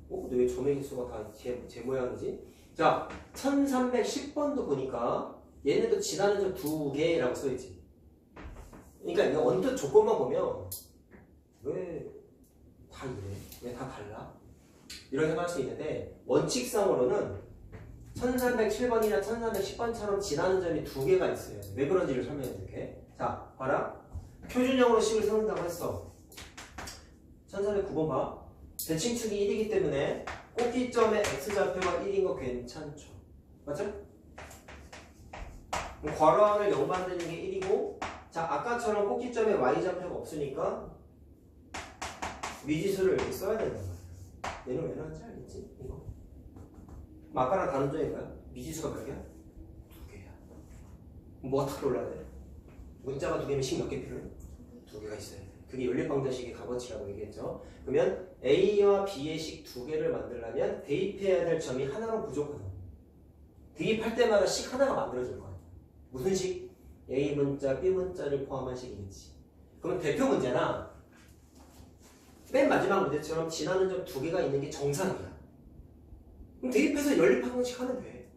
근데 왜 점의 개수가 다 제 모양이지? 자, 1310번도 보니까 얘네도 지나는 점 2개라고 써있지. 그러니까 이거 언뜻 조건만 보면 왜 다 이래? 왜 다 달라? 이런 생각할 수 있는데 원칙상으로는 1307번이나 1310번처럼 지나는 점이 2개가 있어요. 왜 그런지를 설명해 줄게. 자, 봐라. 표준형으로 식을 세운다고 했어. 1309번 봐. 대칭축이 1이기 때문에 꼭지점의 x좌표가 1인 거 괜찮죠? 맞죠? 괄호 안을 0 만드는 게 1이고 자, 아까처럼 꼭지점에 y좌표가 없으니까 미지수를 이렇게 써야 되는 거야. 얘는 왜 나왔는지 알겠지? 이거 아까랑 다른 점인가요? 미지수가 몇 개야? 2개야. 뭐 어떻게 올라야 돼? 문자가 2개면 식 몇 개 필요해? 2개가 있어야 돼. 그게 연립방정식의 값어치라고 얘기했죠. 그러면 A와 B의 식 2개를 만들려면 대입해야 될 점이 하나로 부족하다. 대입할 때마다 식 하나가 만들어질 거야. 무슨 식? A 문자, B 문자를 포함한 식이겠지. 그러면 대표 문제나 맨 마지막 문제처럼 지나는 점 두 개가 있는 게 정상이야. 그럼 대입해서 연립 한 번씩 하면 돼.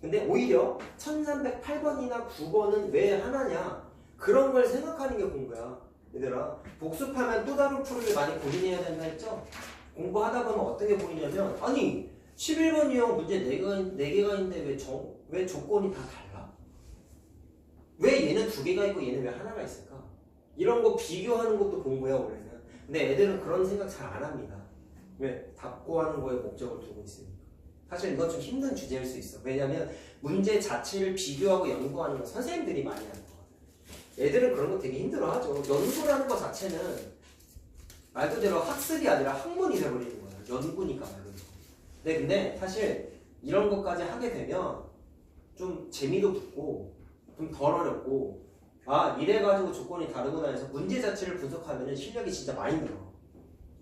근데 오히려 1308번이나 9번은 왜 하나냐? 그런 걸 생각하는 게 공부야. 얘들아, 복습하면 또 다른 풀을 많이 고민해야 된다 했죠? 공부하다 보면 어떤 게 보이냐면, 아니 11번 유형 문제 4개가 있는데 왜 조건이 다 달라? 왜 얘는 2개가 있고 얘는 왜 하나가 있을까? 이런 거 비교하는 것도 공부야 원래는. 근데 애들은 그런 생각 잘 안 합니다. 왜? 답고하는 거에 목적을 두고 있으니까. 사실 이건 좀 힘든 주제일 수 있어. 왜냐면 문제 자체를 비교하고 연구하는 건 선생님들이 많이 하는 거야. 애들은 그런 거 되게 힘들어하죠. 연구라는 거 자체는 말 그대로 학습이 아니라 학문이 돼버리는 거야. 연구니까 말 그대로. 근데 사실 이런 것까지 하게 되면 좀 재미도 붙고 좀 덜 어렵고, 아 이래가지고 조건이 다르구나 해서 문제 자체를 분석하면 실력이 진짜 많이 늘어.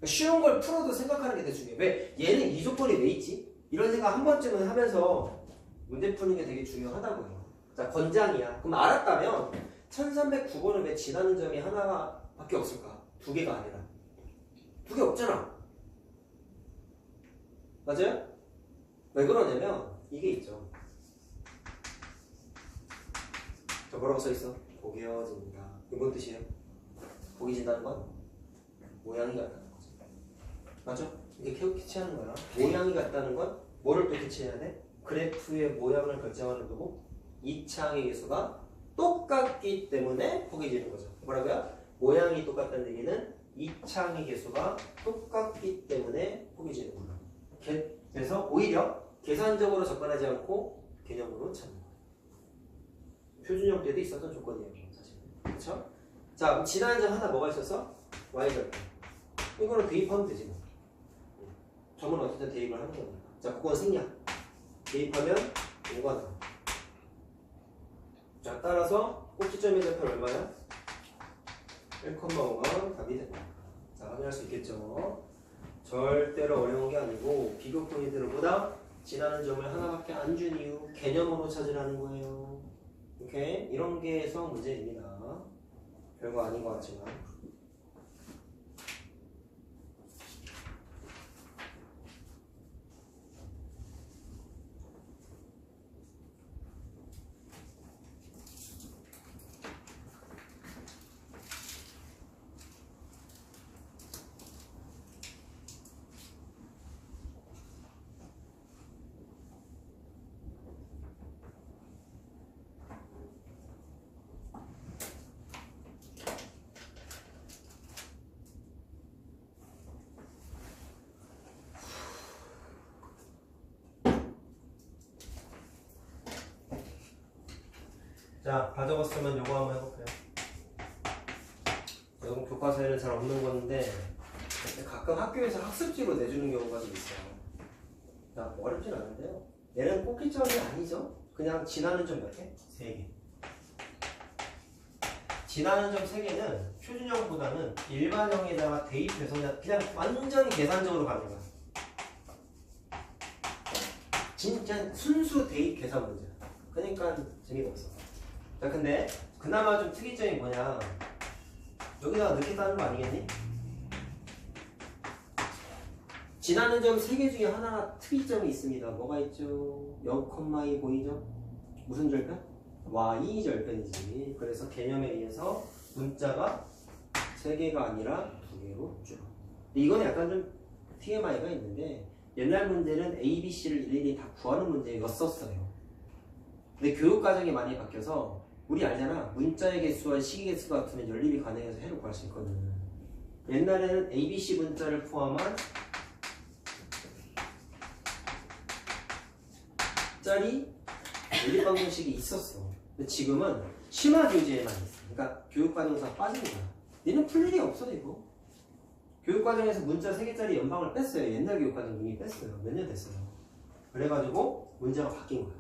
쉬운 걸 풀어도 생각하는 게 되게 중요해. 왜? 얘는 이 조건이 왜 있지? 이런 생각 한 번쯤은 하면서 문제 푸는 게 되게 중요하다고요. 자, 권장이야. 그럼 알았다면 1309번은 왜 지나는 점이 하나밖에 없을까? 2개가 아니라. 2개 없잖아. 맞아요? 왜 그러냐면 이게 있죠. 자, 뭐라고 써있어? 보겨진다. 이게 뭔 뜻이에요? 보겨진다는 건 모양이 같다는 거죠. 맞죠? 이게 캐치하는 거야. 모양이 같다는 건 뭐를 또 캐치해야 돼? 그래프의 모양을 결정하는 거고 이차항의 개수가 똑같기 때문에 포개지는 거죠. 뭐라고요? 모양이 똑같다는 얘기는 이차항의 개수가 똑같기 때문에 포개지는 거예요. 그래서 오히려 계산적으로 접근하지 않고 개념으로 찾는 거예요. 표준형 때도 있었던 조건이에요. 사실. 그렇죠? 자, 그럼 지난 점 하나 뭐가 있었어? y절편. 이거는 대입하면 되지 뭐. 점은 어쨌든 대입을 하는 거니까. 자, 그건 생략. 대입하면 5가 나와. 자, 따라서 꼭지점의 절편 얼마야? 1,5가 답이 됩니다. 자, 확인할 수 있겠죠? 절대로 어려운 게 아니고 비교 포인트보다 지나는 점을 하나밖에 안 준 이유 개념으로 찾으라는 거예요. 오케이? 이런 게에서 문제입니다. 별거 아닌 것 같지만. 자, 다 적었으면 요거 한번 해볼게요. 이건 교과서에는 잘 없는 건데 가끔 학교에서 학습지로 내주는 경우가 좀 있어요. 자, 어렵진 않은데요. 얘는 꼭지점이 아니죠. 그냥 지나는 점 몇 개? 3개. 지나는 점 3개는 표준형보다는 일반형에다가 대입해서 그냥 완전히 계산적으로 가는 거야. 진짜 순수 대입 계산 문제야. 그러니까 재미가 없어. 자, 근데 그나마 좀 특이점이 뭐냐, 여기다가 넣겠다는 거 아니겠니? 지나는 점 3개 중에 하나가 특이점이 있습니다. 뭐가 있죠? 0,2 보이죠? 무슨 절편? y 절편이지. 그래서 개념에 의해서 문자가 3개가 아니라 2개로 줄어. 이건 약간 좀 TMI가 있는데 옛날 문제는 A, B, C를 일일이 다 구하는 문제였었어요. 근데 교육 과정이 많이 바뀌어서 우리 알잖아. 문자의 개수와 식의 개수가 같으면 연립이 가능해서 해를 구할 수 있거든. 옛날에는 A, B, C 문자를 포함한 짜리 연립 방정식이 있었어. 근데 지금은 심화 교재에만 있어. 그러니까 교육 과정에서 빠진 거야. 얘는 풀 일이 없어 이거. 교육 과정에서 문자 3개짜리 연방을 뺐어요. 옛날 교육 과정 이미 뺐어요. 몇 년 됐어요. 그래가지고 문제가 바뀐 거야.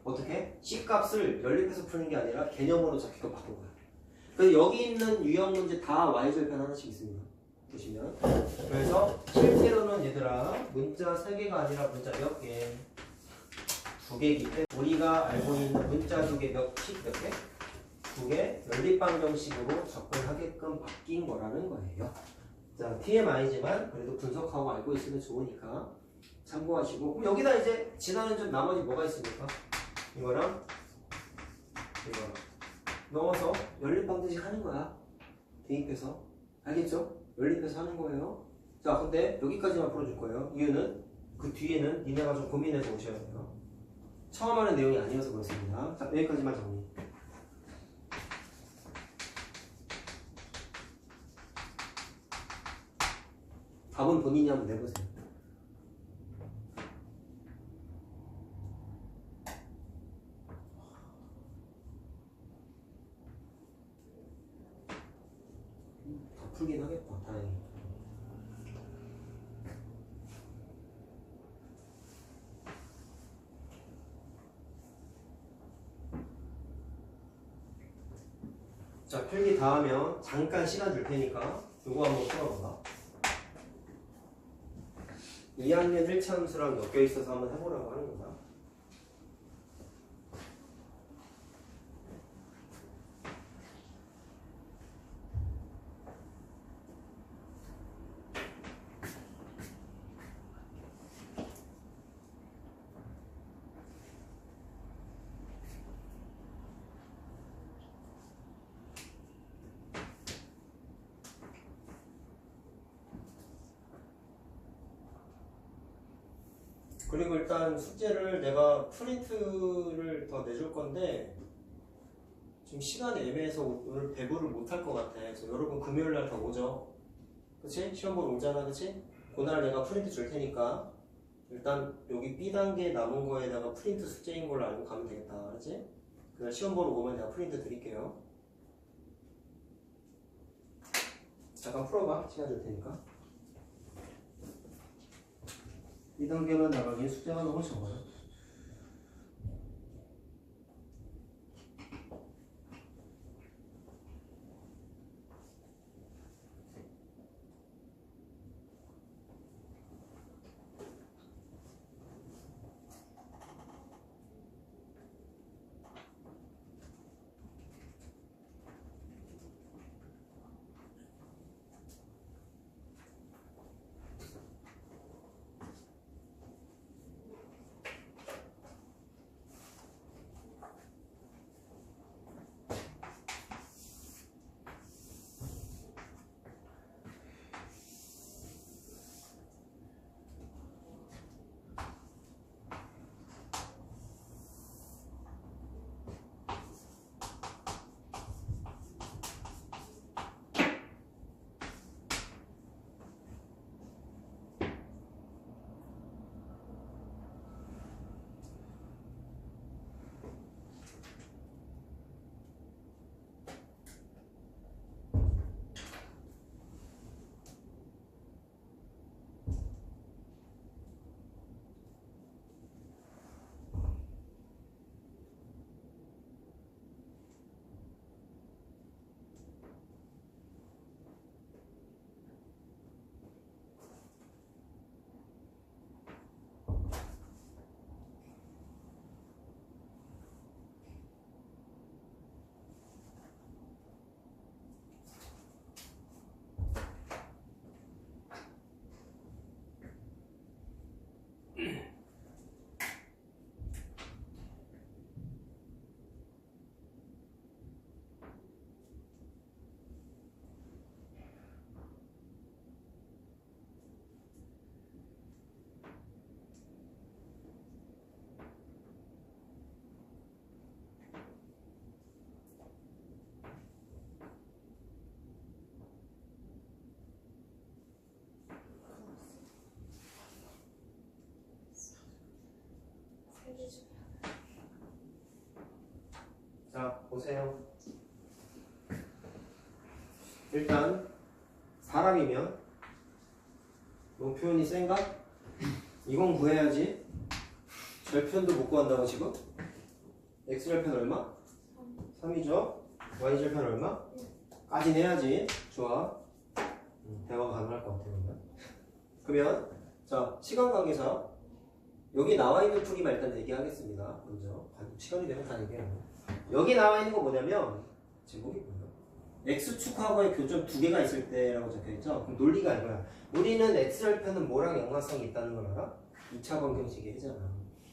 어떻게? C값을 연립해서 푸는 게 아니라 개념으로 잡히고 바꾼 거야. 그래서 여기 있는 유형 문제 다 Y절편 하나씩 있습니다. 보시면. 그래서 실제로는 얘들아 문자 3개가 아니라 문자 몇 개? 2개이기 때문에 우리가 알고 있는 문자 2개 몇 개? 두 개 연립방정식으로 접근하게끔 바뀐 거라는 거예요. 자, TMI지만 그래도 분석하고 알고 있으면 좋으니까 참고하시고, 그럼 여기다 이제 지나는 점 나머지 뭐가 있습니까? 이거랑 이거랑 넣어서 연립방정식 하는 거야. 대입해서. 알겠죠? 연립해서 하는 거예요. 자, 근데 여기까지만 풀어줄 거예요. 이유는 그 뒤에는 니네가 좀 고민해서 오셔야 돼요. 처음 하는 내용이 아니어서 그렇습니다. 자, 여기까지만 정리. 답은 본인이 한번 내보세요. 다 풀긴 하겠다. 다행히. 자, 필기 다 하면 잠깐 시간 줄 테니까 요거 한번 풀어봐봐. 2학년 1차 함수랑 엮여 있어서 한번 해보라고 하는 거다. 그리고 일단 숙제를 내가 프린트를 더 내줄 건데 지금 시간이 애매해서 오늘 배부를 못할 것 같아. 그래서 여러분 금요일 날 더 오죠. 그치? 시험 보러 오잖아. 그치? 그날 내가 프린트 줄 테니까 일단 여기 B단계 남은 거에다가 프린트 숙제인 걸로 알고 가면 되겠다. 그치? 그날 시험 보러 오면 내가 프린트 드릴게요. 잠깐 풀어봐. 시간 줄 테니까. 2단계만 나가긴 숙제가 너무 적어요. 자, 보세요. 일단 사람이면 뭐 표현이 센가? 이건 구해야지. 절편도 못 구한다고 지금? x절편 얼마? 3이죠. y절편 얼마? 까지 내야지. 좋아. 대화가 가능할 것 같아. 그러면 자, 시간 관계상 여기 나와 있는 풀이만 일단 얘기하겠습니다. 먼저 시간이 되면 다 얘기해요. 여기 나와 있는 거 뭐냐면 제목이 뭐예요? x축하고의 교점 두 개가 있을 때라고 적혀있죠? 그럼 논리가 이거야. 우리는 x절편은 뭐랑 연관성이 있다는 걸 알아? 2차 방정식이 해잖아.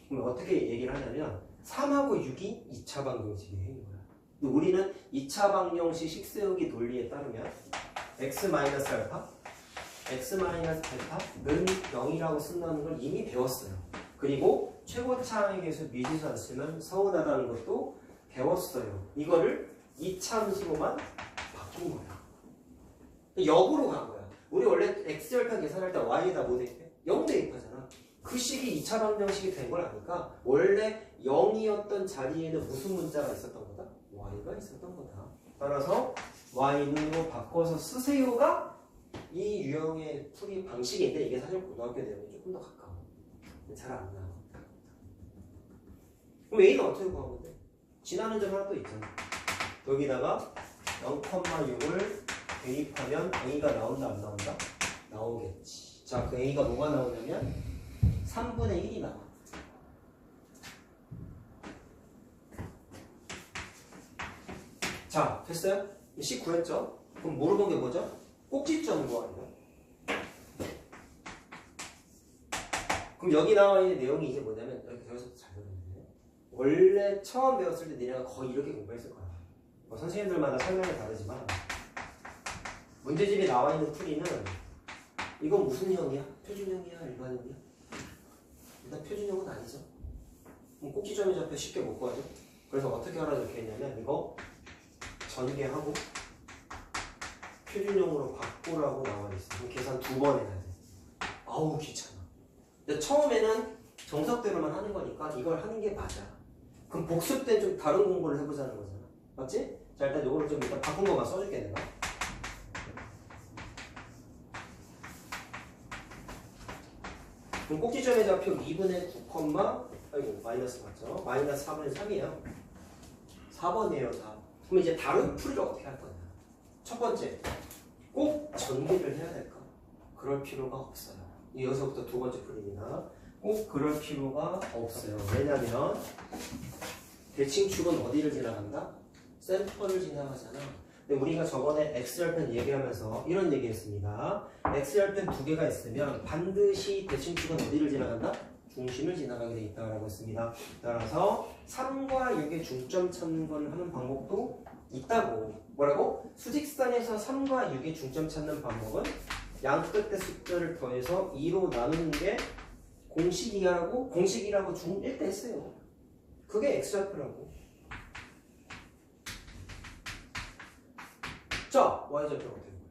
그럼 어떻게 얘기를 하냐면 3하고 6이 2차 방정식이 해인 거야. 근데 우리는 2차 방정식 식세우기 논리에 따르면 x-알파 x-알파는 0이라고 쓴다는 걸 이미 배웠어요. 그리고 최고차항의 계수 미지수 안 쓰면 서운하다는 것도 배웠어요. 이거를 2차 함수로만 바꾼 거야. 역으로 간 거야. 우리 원래 x절편 계산할 때 y에다 뭐 대입해? 0 대입하잖아. 그 식이 2차 방정식이 된 걸 아니까 원래 0이었던 자리에는 무슨 문자가 있었던 거다? y가 있었던 거다. 따라서 y는으로 바꿔서 쓰세요가 이 유형의 풀이 방식인데 이게 사실 고등학교 내용이 조금 더 가까워. 잘 안 나와. 그럼 a는 어떻게 구하면 돼? 지나는 점 하나 또 있잖아. 여기다가 0,6을 대입하면 a가 나온다 안 나온다? 나오겠지. 자, 그 a가 뭐가 나오냐면 3분의 1이 나와. 자, 됐어요? 식 구했죠? 그럼 물어본 게 뭐죠? 꼭지점 구하래요. 그럼 여기 나와 있는 내용이 이제 뭐냐면 여기서 잘 들었는데 원래 처음 배웠을 때 니네가 거의 이렇게 공부했을 거야. 뭐 선생님들마다 설명이 다르지만 문제집에 나와 있는 풀이는 이건 무슨 형이야? 표준형이야? 일반형이야? 일단 표준형은 아니죠. 그럼 꼭지점이 잡혀 쉽게 못 구하죠. 그래서 어떻게 하라 이렇게 했냐면 이거 전개하고 표준형으로 바꾸라고 나와 있어. 그럼 계산 2번 해야 돼. 아우 귀찮아. 근데 처음에는 정석대로만 하는 거니까 이걸 하는 게 맞아. 그럼 복습 때 좀 다른 공부를 해보자는 거잖아. 맞지? 자, 일단 요거를 좀 일단 바꾼 거만 써줄게 내가. 그럼 꼭지점의 좌표 2분의 9, 아이고 마이너스 맞죠? 마이너스 4분의 3이에요. 4번이에요 4. 그럼 이제 다른 풀이를 어떻게 할 거냐? 첫 번째, 꼭 전개를 해야 될까? 그럴 필요가 없어요. 여기서부터 두 번째 풀입니다. 꼭 그럴 필요가 없어요. 왜냐면 대칭축은 어디를 지나간다? 센터를 지나가잖아. 근데 우리가 저번에 x절편 얘기하면서 이런 얘기했습니다. x절편 두 개가 있으면 반드시 대칭축은 어디를 지나간다? 중심을 지나가게 돼 있다고 했습니다. 따라서 3과 6의 중점 찾는 걸 하는 방법도 있다고. 뭐라고? 수직선에서 3과 6의 중점 찾는 방법은 양 끝의 숫자를 더해서 2로 나누는 게 공식이라고 중1 때 했어요. 그게 x좌표라고. 자, y좌표가 어떻게 된 거야?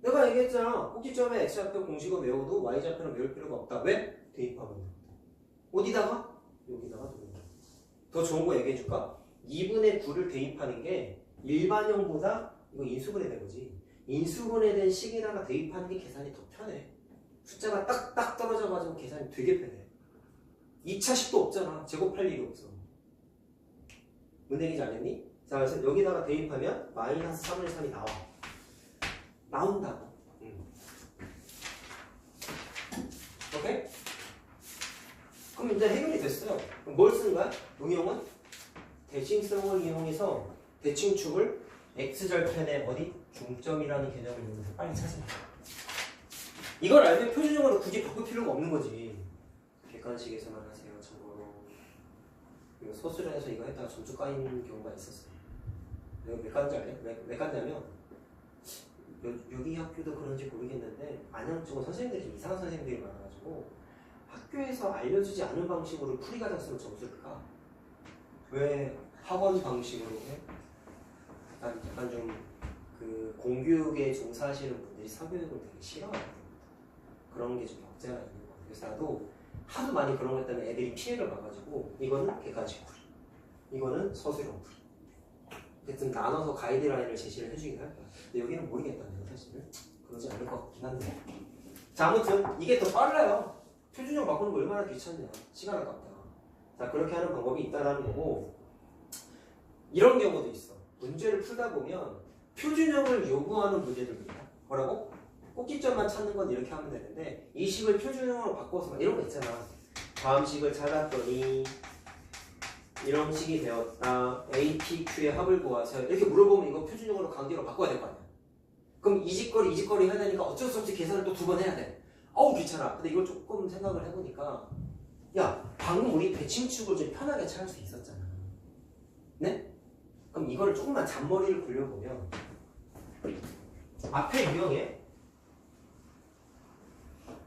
내가 얘기했잖아. 꼭지점에 x좌표 공식을 외워도 y좌표는 외울 필요가 없다. 왜? 대입하면 된다. 어디다가? 여기다가 두는 거야. 더 좋은 거 얘기해줄까? 2분의 9를 대입하는 게 일반형보다 이거 인수분해된 거지. 인수분해된 식에다가 대입하는 게 계산이 더 편해. 숫자가 딱딱 떨어져가지고 계산이 되게 편해. 2차식도 없잖아. 제곱할 일이 없어. 문제기 잘했니? 자, 그래서 여기다가 대입하면 마이너스 3분의 3이 나와. 나온다고. 오케이? 그럼 이제 해결이 됐어요. 그럼 뭘 쓰는 거야? 응용은? 대칭성을 이용해서 대칭축을 x절편의 어디? 중점이라는 개념을 이용해서 빨리 찾으면 돼. 이걸 알면 표준형으로 굳이 바꿀 필요가 없는 거지. 객관식에서만 하세요. 참고로. 그리고 소수련에서 이거 했다가 점수 까이는 경우가 있었어요. 내가 왜 깐지 알래? 왜 깐냐면 여기 학교도 그런지 모르겠는데 안양 쪽은 선생님들이 좀 이상한 선생님들이 많아가지고 학교에서 알려주지 않은 방식으로 풀이과정 쓰면 점수를 까. 왜 학원 방식으로 해? 약간 좀 그 공교육에 종사하시는 분들이 사교육을 되게 싫어하거든요. 그런 게 좀 역제가 있는 것 같아요. 그래서 나도 하도 많이 그런 것 때문에 애들이 피해를 봐가지고 이거는 객관식 풀이, 이거는 서술형 풀이. 어쨌든 나눠서 가이드라인을 제시를 해주긴 할 거야. 근데 여기는 모르겠다네요, 사실. 그러지 않을 것 같긴 한데. 자, 아무튼 이게 더 빨라요. 표준형 바꾸는 거 얼마나 귀찮냐. 시간 아깝다. 자, 그렇게 하는 방법이 있다라는 거고, 이런 경우도 있어. 문제를 풀다 보면 표준형을 요구하는 문제들도 있다. 뭐라고? 꼭지점만 찾는 건 이렇게 하면 되는데 이 식을 표준형으로 바꿔서 막 이런 거 있잖아. 다음 식을 찾았더니 이런 식이 되었다. A, P, Q의 합을 구하세요. 이렇게 물어보면 이거 표준형으로 강제로 바꿔야 될 거 아니야. 그럼 이 짓거리 해야 되니까 어쩔 수 없이 계산을 또 2번 해야 돼. 어우 귀찮아. 근데 이걸 조금 생각을 해보니까 야 방금 우리 대칭축을 좀 편하게 찾을 수 있었잖아. 네? 그럼 이거를 조금만 잔머리를 굴려보면 앞에 유형에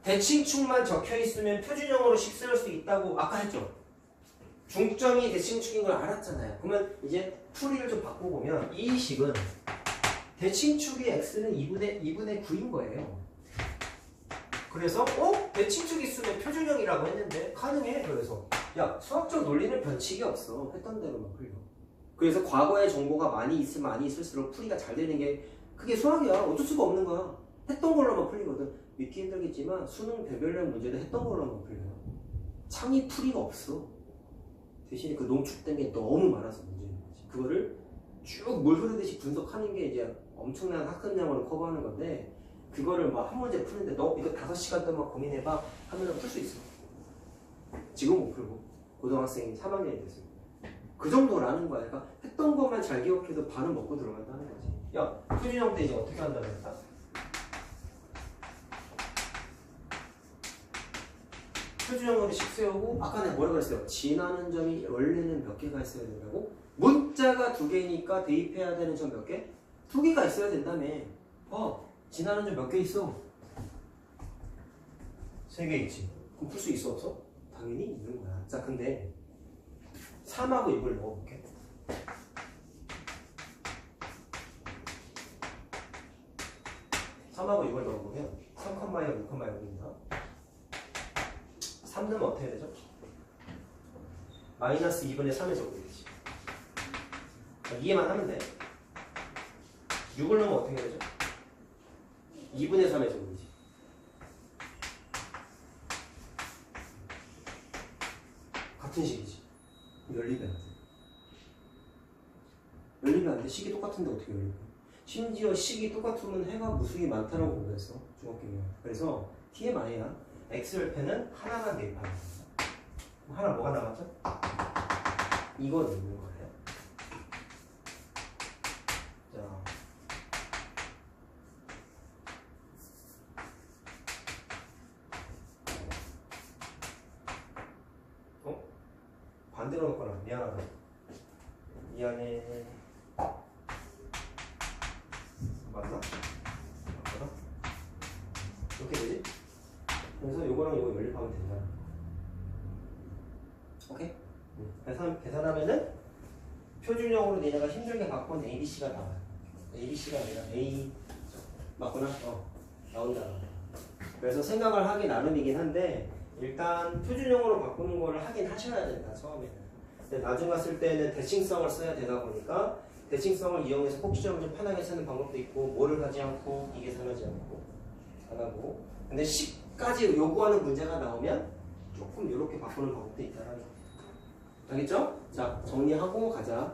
대칭축만 적혀있으면 표준형으로식 쓸 수 있다고 아까 했죠. 중점이 대칭축인 걸 알았잖아요. 그러면 이제 풀이를 좀 바꿔보면 이 식은 대칭축이 x는 2분의 9인 거예요. 그래서 대칭축이 있으면 표준형이라고 했는데 가능해. 그래서 야 수학적 논리는 변칙이 없어. 했던 대로만 풀려. 그래서 과거의 정보가 많이 있으면 많이 있을수록 풀이가 잘 되는 게 그게 수학이야. 어쩔 수가 없는 거야. 했던 걸로만 풀리거든. 믿기 힘들겠지만 수능 배별력 문제도 했던 걸로만 풀려요. 창의 풀이가 없어. 대신에 그 농축된 게 너무 많아서 문제인 거지. 그거를 쭉 물 흐르듯이 분석하는 게 이제 엄청난 학습량으로 커버하는 건데 그거를 막 한 문제 푸는데 너 이거 5시간 동안 고민해봐 하면 풀 수 있어. 지금 못 풀고 고등학생이 3학년이 됐어요. 그 정도라는 거야. 그러니까 했던 것만 잘 기억해서 바로 먹고 들어간다는 거지. 야 표준형 때 이제 어떻게 한다고 했다? 표준형으로 식 세우고 아까 내가 뭐라고 그랬어요? 지나는 점이 원래는 몇 개가 있어야 된다고? 문자가 2개니까 대입해야 되는 점 몇 개? 2개가 있어야 된다며. 지나는 점 몇 개 있어? 3개 있지. 그럼 풀 수 있어 없어? 당연히 있는 거야. 자 근데 3하고 6을 넣어볼게. 3하고 6을 넣어보면 3,6, 6입니다. 3 넣으면 어떻게 되죠? 마이너스 2분의 3의 제곱이 되지. 이해만 하면 돼. 6을 넣으면 어떻게 되죠? 2분의 3의 제곱이지. 같은 식이지. 연립이 안 돼. 연립이 안 돼. 식이 똑같은데 어떻게 연립이 돼? 심지어 식이 똑같으면 해가 무수히 많다라고 공부했어. 중학교는. 그래서 TMI야. X열패는 하나만 대입하는 거야. 하나 뭐가 남았죠? 이거 넣는 거예요. 자. 반대로 넣거나 미안하다. 미안해. 맞나? 맞나? 이렇게 되지? 그래서 요거랑 요거 연립하면 된다. 오케이? 계산하면은 표준형으로 내가 힘들게 바꾼 ABC가 나와요. ABC가 아니라 A 맞구나? 나온다. 그래서 생각을 하기 나름이긴 한데 일단 표준형으로 바꾸는 거를 하긴 하셔야 된다. 처음에는. 근데 나중 갔을 때는 대칭성을 써야 되다 보니까 대칭성을 이용해서 꼭지점을 좀 편하게 쓰는 방법도 있고 뭐를 하지 않고 이 계산하지 않고 안 하고 근데 10까지 요구하는 문제가 나오면 조금 이렇게 바꾸는 방법도 있다라는 거. 알겠죠? 자 정리하고 가자.